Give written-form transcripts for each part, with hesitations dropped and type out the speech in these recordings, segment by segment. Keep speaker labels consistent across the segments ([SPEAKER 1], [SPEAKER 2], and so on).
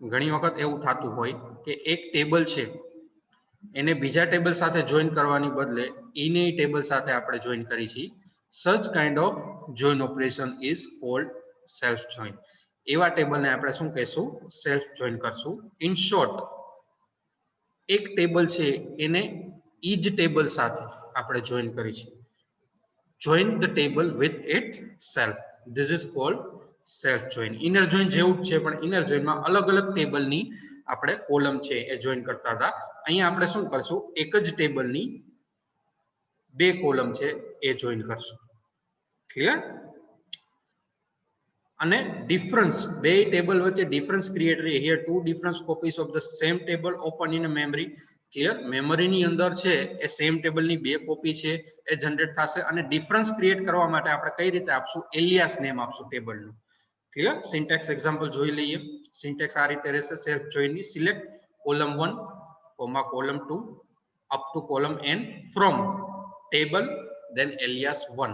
[SPEAKER 1] ઘણી વખત એવું થતું હોય કે એક ટેબલ છે એને બીજા ટેબલ સાથે જોઈન કરવાની બદલે એને ટેબલ સાથે આપણે જોઈન કરી છીએ. સચ kind of join operation is called self join. એવા ટેબલને આપણે શું કહેશું? સેલ્ફ જોઈન કરશું. ઇન શોર્ટ, એક ટેબલ છે એને ઈ જ ટેબલ સાથે આપણે જોઈન કરી છે. Join the table with it self. This is called self join. Inner join જેવું જ છે, પણ ઇનર જોઈનમાં અલગ અલગ ટેબલની આપણે કોલમ છે એ જોઈન કરતા હતા. અહીંયા આપણે શું કરશું? એક જ ટેબલની બે કોલમ છે એ જોઈન કરશું. ક્લિયર? અને ડિફરન્સ, બે ટેબલ વચ્ચે ડિફરન્સ ક્રિએટ રહે. Here two different copies of the same table open in memory. Clear? મેમરીની અંદર છે એ સેમ ટેબલની બે કોપી છે એ જનરેટ થશે. અને ડિફરન્સ ક્રિએટ કરવા માટે આપણે કઈ રીતે આપશું? એલિયાસ નેમ આપશું ટેબલનું. ક્લિયર? સિન્ટેક્સ એક્ઝામ્પલ જોઈ લઈએ. સિન્ટેક્સ આ રીતે રહેશે સેલ્ફ જોઈનની. Select column 1 comma column 2 up to column n from table then alias 1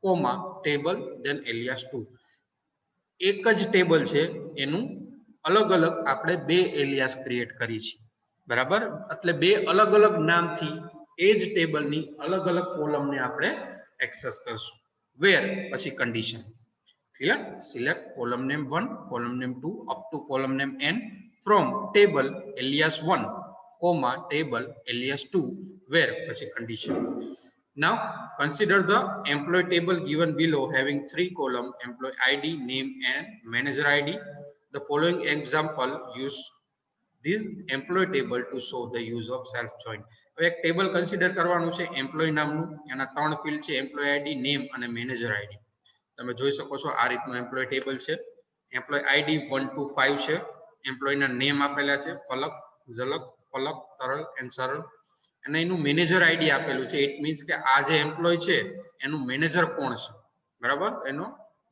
[SPEAKER 1] comma table then alias 2. એક જ ટેબલ છે એનું અલગ અલગ આપણે બે એલિયાસ ક્રિએટ કરી છે. બરાબર? એટલે બે અલગ અલગ નામથી એ જ ટેબલની અલગ અલગ કોલમને આપણે એક્સેસ કરશું. વેર પછી condition. Clear? Select column name 1 column name 2 up to column name n from table alias 1 comma table alias 2 વેર પછી condition. Now consider the employee table given below having three columns: employee ID, name and manager ID. The following example use this employee table to show the use of self join. હવે એક table consider કરવાનું છે employ નામનું. એના ત્રણ field છે: employee ID, name અને manager ID. તમે જોઈ શકો છો આ રીતનું એમ્પ્લોય ટેબલ છે. એમ્પ્લોય આઈડી 1 to 5 છે. એમ્પ્લોયના નેમ આપેલા છે: પલક, ઝલક, પલક, તરલ એન્ડ સરળ. અને એનું મેનેજર આઈડી આપેલું છે. ઇટ મીન્સ કે આ જે એમ્પ્લોય છે એનું મેનેજર કોણ છે. બરાબર? એનો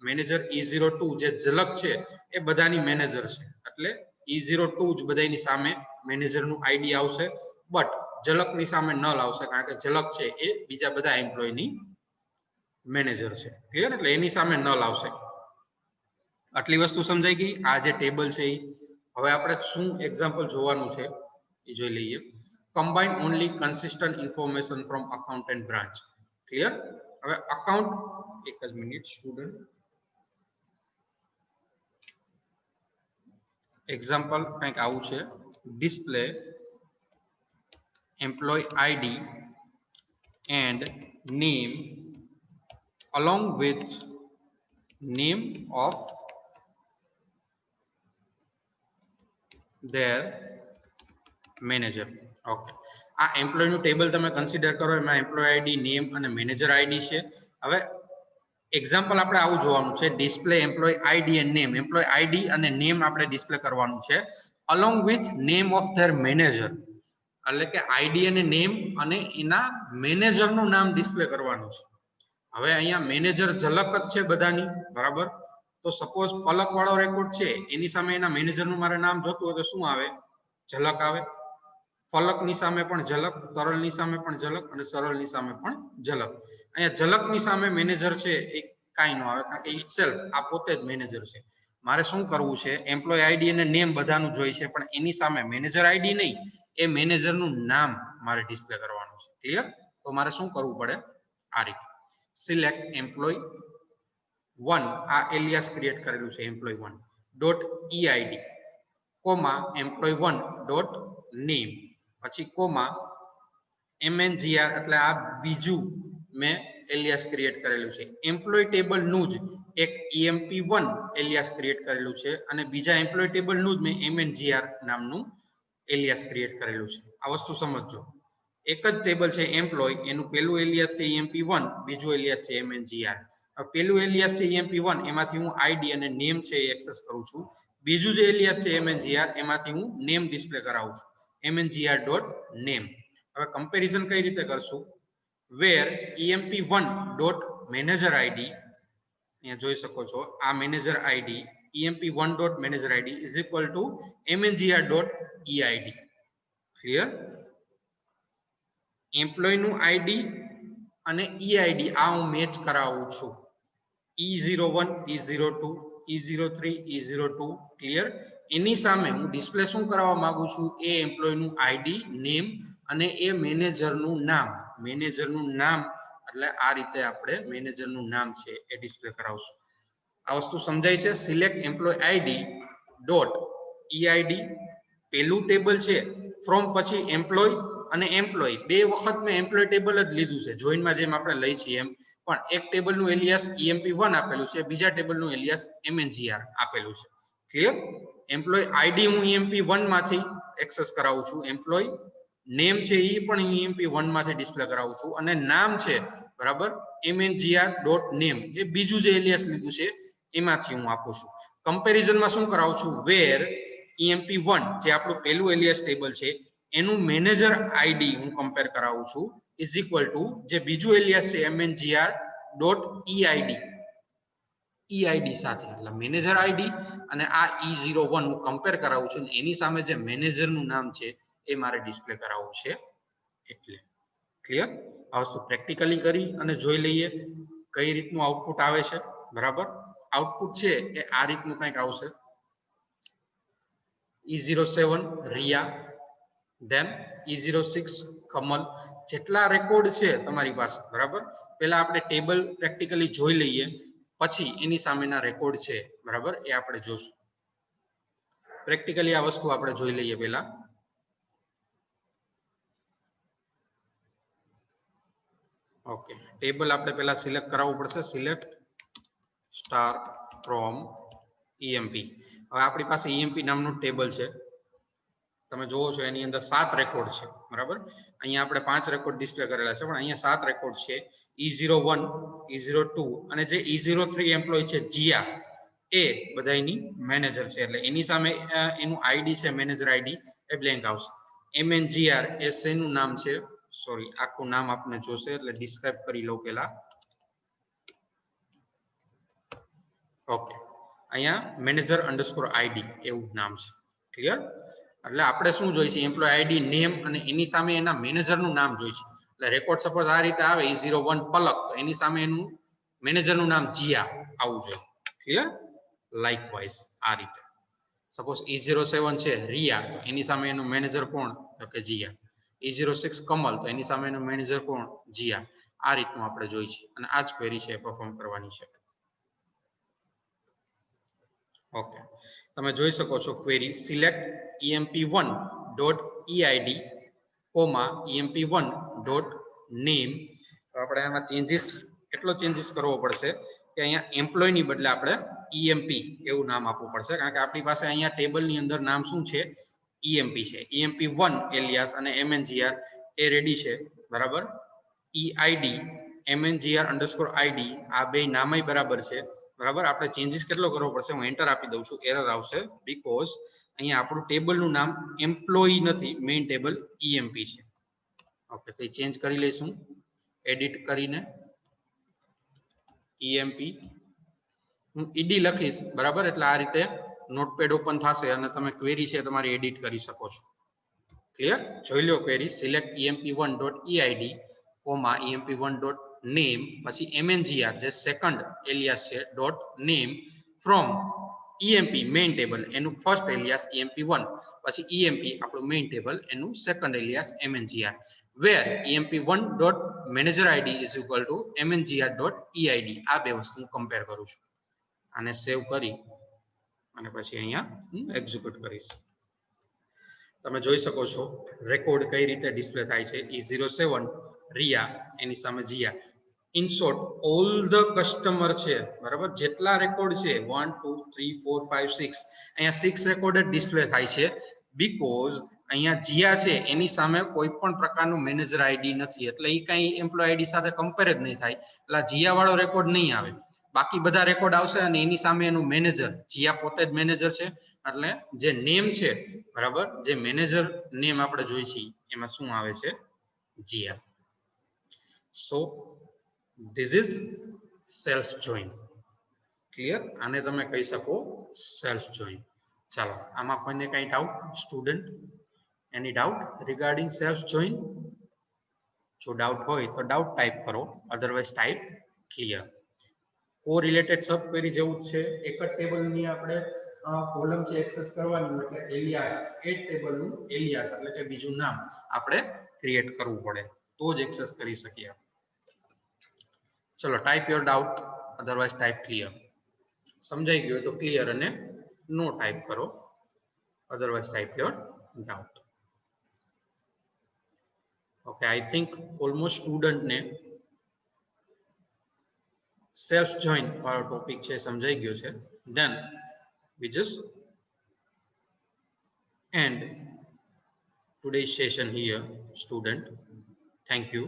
[SPEAKER 1] મેનેજર E02 જે ઝલક છે એ બધાની મેનેજર છે. એટલે E02 જ બધાની સામે મેનેજરનું આઈડી આવશે, બટ ઝલકની સામે નલ આવશે, કારણ કે ઝલક છે એ બીજા બધા એમ્પ્લોયની મેનેજર છે. ક્લિયર? એટલે એની સામે નલ આવશે. આટલી વસ્તુ સમજાઈ ગઈ. આ જે ટેબલ છે એ હવે આપણે શું એક્ઝામ્પલ જોવાનું છે એ જોઈ લઈએ. combine only consistent information from account and branch. Clear? હવે account, એક જ મિનિટ સ્ટુડન્ટ, એક્ઝામ્પલ કંઈક આવું છે: display employee ID and name along with name of their manager. Okay, આ એમ્પ્લોયનું ટેબલ તમે કન્સિડર કરો. એમાં એમ્પ્લોય આઈડી, નેમ અને મેનેજર આઈડી છે. હવે એક્ઝામ્પલ આપણે આવું જોવાનું છે: display employee ID and name. Employee ID અને નેમ આપણે ડિસ્પ્લે કરવાનું છે along with name of their manager. એટલે કે આઈડી અને નેમ અને એના મેનેજરનું નામ ડિસ્પ્લે કરવાનું છે. હવે અહીંયા મેનેજર ઝલક જ છે બધાની. બરાબર? તો સપોઝ પલક વાળો રેકોર્ડ છે, એની સામે એના મેનેજરનું મારે નામ જોતું હોય તો શું આવે? ઝલક આવે. ફલકની સામે પણ ઝલક, તરલની સામે પણ ઝલક અને સરળની સામે પણ ઝલક. અહીંયા ઝલકની સામે મેનેજર છે એ કાંઈ ન આવે, કારણ કે ઇટસેલ્ફ આ પોતે જ મેનેજર છે. મારે શું કરવું છે? એમ્પ્લોય આઈડી અને નેમ બધાનું જોઈ છે, પણ એની સામે મેનેજર આઈડી નહીં, એ મેનેજરનું નામ મારે ડિસ્પ્લે કરવાનું છે. ક્લિયર? તો મારે શું કરવું પડે? આ રીતે સિલેક્ટ એમ્પ્લોય 1, આ એલિયાસ ક્રિએટ કરેલું છે employ 1 dot EID comma employ 1 dot name પછી કોમા mngr, એટલે આ બીજું મેં એલિયાસ ક્રિએટ કરેલું છે. એમ્પ્લોય ટેબલ નું જ એક emp1 એલિયાસ ક્રિએટ કરેલું છે અને બીજા એમ્પ્લોય ટેબલ નું જ મેં mngr નામનું એલિયાસ ક્રિએટ કરેલું છે. આ વસ્તુ સમજજો. એક જ ટેબલ છે એમ્પ્લોય, એનું પહેલું એલિયાસ છે emp1, બીજું એલિયાસ છે mngr. પહેલું એલિયાસ છે emp1, એમાંથી હું આઈડી અને નેમ છે એ એક્સેસ કરું છું. બીજું જે એલિયાસ છે mngr, એમાંથી હું નેમ ડિસ્પ્લે કરાવું છું, mngr.name. હવે કમ્પેરિઝન કઈ રીતે કરશું? વેર emp1 ડોટ મેનેજર આઈડી, અહીંયા જોઈ શકો છો આ manager ID emp1 dot manager ID is equal to mngr dot eid. Clear? Employee નું આઈડી અને eid આ હું મેચ કરાવું છું. E01, E02, E03, E02. Clear? એની સામે હું ડિસ્પ્લે શું કરવા માંગુ છું, એ એમ્પ્લોયનું આઈડી, નેમ અને એ મેનેજરનું નામ. મેનેજરનું નામ એટલે આ રીતે આપણે મેનેજરનું નામ છે એ ડિસ્પ્લે કરાવશું. આ વસ્તુ સમજાય છે? સિલેક્ટ એમ્પ્લોય આઈડી ડોટ ઈઆઈડી પેલું ટેબલ છે ફ્રોમ, પછી એમ્પ્લોય અને એમ્પ્લોય બે વખત મેં એમ્પ્લોય ટેબલ જ લીધું છે જોઈનમાં જેમ આપણે લઈ છીએ એમ, પણ એક ટેબલનું એલિયાસ EMP1 આપેલું છે, બીજા ટેબલનું એલિયાસ MNGR આપેલું છે. ક્લિયર? એમ્પ્લોય આઈડી હું EMP1 માંથી એક્સેસ કરાવું છું, એમ્પ્લોય નેમ છે એ પણ EMP1 માંથી ડિસ્પ્લે કરાવું છું, અને નામ છે બરાબર MNGR.name એ બીજું જે એલિયાસ લીધું છે એમાંથી હું આપું છું. કમ્પેરિઝનમાં શું કરાવું છું, વેર EMP1 જે આપણું પહેલું એલિયાસ ટેબલ છે એનું મેનેજર આઈડી હું કમ્પેર કરાવું છું ઇઝ ઇક્વલ ટુ જે બીજું એલિયાસ છે MNGR.EID સાથે, એટલે મેનેજર આઈડી અને આ E01 હું કમ્પેર કરાવું છું, એની સામે જે મેનેજરનું નામ છે એ મારે ડિસ્પ્લે કરાવવું છે. એટલે ક્લિયર? આ વસ્તુ પ્રેક્ટિકલી કરી અને જોઈ લઈએ કઈ રીતનું આઉટપુટ આવે છે. બરાબર, આઉટપુટ છે એ આ રીતનું કંઈક આવશે. E07 Riya, than E06 Kamal. જેટલા રેકોર્ડ છે તમારી પાસે, બરાબર, પહેલા આપણે ટેબલ પ્રેક્ટિકલી જોઈ લઈએ, પછી એની સામેના રેકોર્ડ છે બરાબર એ આપણે જોશું. પ્રેક્ટિકલી આ વસ્તુ આપણે જોઈ લઈએ પહેલા. ઓકે, ટેબલ આપણે પહેલા સિલેક્ટ કરાવવું પડશે. Select star from EMP. હવે આપણી પાસે EMP નામનું ટેબલ છે, તમે જોવો છો એની અંદર 7 રેકોર્ડ છે બરાબર. અહીંયા આપણે 5 રેકોર્ડ ડિસ્પ્લે કરેલા છે, પણ અહીંયા 7 રેકોર્ડ છે. E01, E02 અને જે E03 એમ્પ્લોય છે જીયા, એ બધાની મેનેજર છે, એટલે એની સામે એનું આઈડી છે મેનેજર આઈડી એ બ્લેન્ક આવશે. MNGR એ શેનું નામ છે, સોરી આખું નામ આપને જોશે એટલે ડિસ્ક્રાઇબ કરી લઉં પહેલા. ઓકે, અહીંયા મેનેજર અંડરસ્કોર આઈડી એવું નામ છે. ક્લિયર? એટલે આપણે શું જોઈએ છે, એમ્પ્લોય આઈડી, નેમ અને એની સામે એના મેનેજરનું નામ જોઈએ છે. એટલે રેકોર્ડ સપોઝ આ રીતે આવે E01 પલક, તો એની સામે એનું મેનેજરનું નામ જીયા આવવું જોઈએ. ક્લિયર? લાઇકવાઇઝ આ રીતે. સપોઝ E07 છે રિયા, તો એની સામે એનું મેનેજર કોણ, તો કે જીયા. E06 કમલ, તો એની સામે એનું મેનેજર કોણ, જીયા. આ રીતનું આપણે જોઈ છે, અને આ જ ક્વેરી છે પરફોર્મ કરવાની છે. ઓકે, તમે જોઈ શકો છો ક્વેરી સિલેક્ટ EMP1.EID, EMP1.name. તો આપણે એમાં ચેન્જીસ, કેટલો ચેન્જીસ કરવો પડશે કે અહીંયા એમ્પ્લોયની બદલે આપણે EMP એવું નામ આપવું પડશે, કારણ કે આપણી પાસે અહીંયા ટેબલની અંદર નામ શું છે, EMP છે. EMP1 એલિયાસ અને MNGR એ રેડી છે બરાબર. EID MNGR_ID આ બે નામય બરાબર છે બરાબર. આપણે ચેન્જીસ કેટલો કરવો પડશે, હું એન્ટર આપી દઉં છું, એરર આવશે બીકોઝ અહીંયા આપણું ટેબલનું નામ એમ્પ્લોયી નથી, મેઇન ટેબલ EMP છે. ઓકે, તો એ ચેન્જ કરી લઈશું એડિટ કરીને. EMP હું ED લખીશ બરાબર, એટલે આ રીતે નોટપેડ ઓપન થશે અને તમે ક્વેરી છે તમારી એડિટ કરી શકો છો. ક્લિયર? જોઈ લો ક્વેરી. સિલેક્ટ EMP1.EID, EMP1.name, પછી MNGR જે સેકન્ડ એલિયાસ છે dot name from EMP main table એનું ફર્સ્ટ એલિયાસ EMP1, પછી EMP આપણું મેઇન ટેબલ એનું second alias MNGR, where EMP1.managerID is equal to MNGR.EID. આ બે વસ્તુ કમ્પેર કરું છું. આને સેવ કરી અને પછી અહીંયા હું એક્ઝિક્યુટ કરીશ. તમે જોઈ શકો છો રેકોર્ડ કઈ રીતે ડિસ્પ્લે થાય છે. E07 રિયા, એની સામે Jiya. In short all the customer છે બરાબર, જેટલા રેકોર્ડ છે 1 2 3 4 5 6, અહીંયા 6 રેકોર્ડ જ ડિસ્પ્લે થાય છે બીકોઝ અહીંયા જીયા છે એની સામે કોઈ પણ પ્રકારનું મેનેજર આઈડી નથી, એટલે એ કઈ એમ્પ્લોય આઈડી સાથે કમ્પેર જ નહીં થાય, એટલે જીયા વાળો રેકોર્ડ નહીં આવે. બાકી બધા રેકોર્ડ આવશે અને એની સામે એનું મેનેજર, જીયા પોતે જ મેનેજર છે, એટલે જે નેમ છે બરાબર, જે મેનેજર નેમ આપણે જોઈ છીએ એમાં શું આવે છે, Jiya. So this is self join. Clear? આને તમે કહી શકો સેલ્ફ જોઈન. ચાલો, આમાં કોઈને કઈ ડાઉટ? સ્ટુડન્ટ, એની ડાઉટ રિગાર્ડિંગ સેલ્ફ જોઈન? જો ડાઉટ હોય તો ડાઉટ ટાઈપ કરો, અધરવાઇઝ ટાઈપ ક્લિયર. કોરિલેટેડ સબ ક્વેરી જેવું જ છે, એક જ ટેબલની આપણે કોલમ છે એક્સેસ કરવાની એટલે એલિયાસ એ ટેબલ નું એલિયાસ એટલે કે બીજું નામ આપણે ક્રિએટ કરવું પડે તો જ એક્સેસ કરી શકીએ. ચલો type your doubt otherwise type clear. સમજાઈ ગયું તો ક્લિયર અને નો ટાઈપ કરો otherwise type your doubt. Okay I think almost student ને સેલ્ફ જોઈન વાળો ટોપિક છે સમજાઈ ગયો છે. Then we just end today's session here, student. Thank you.